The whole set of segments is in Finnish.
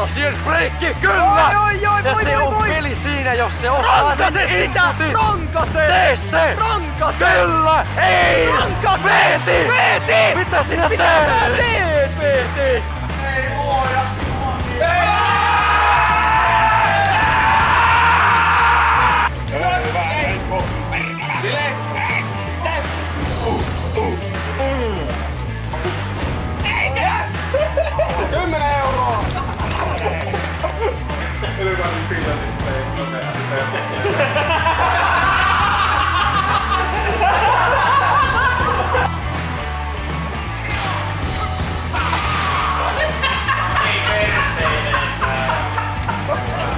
Siihen breikki, kyllä! Ja se on peli siinä, jos se ostaa sen inputin. Rankase! Tee se! Rankase! Kyllä! Ei! Rankase! Veeti! Veeti! Mitä sinä teet? Teet, Veeti!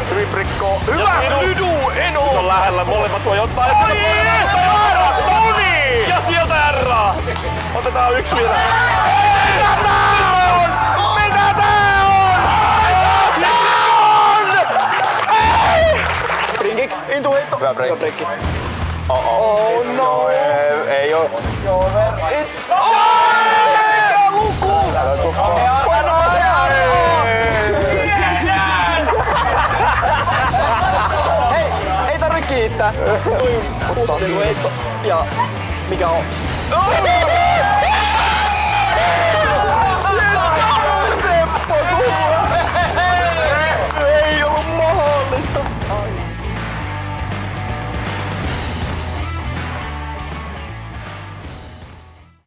Hyvin prikkoo. Hyvä! Lydu, Eno! Nyt on lähellä, molemmat voi ottaa. Ja sieltä R! Otetaan yksi vielä. Mitä tää on? Mitä tää on? Ringik, intu heitto. Hyvä breikki. Oh no! Ei oo. It's... Mikä luku? Hei, ei tarvi kiittää. Uusitelu heitto. Ja mikä on?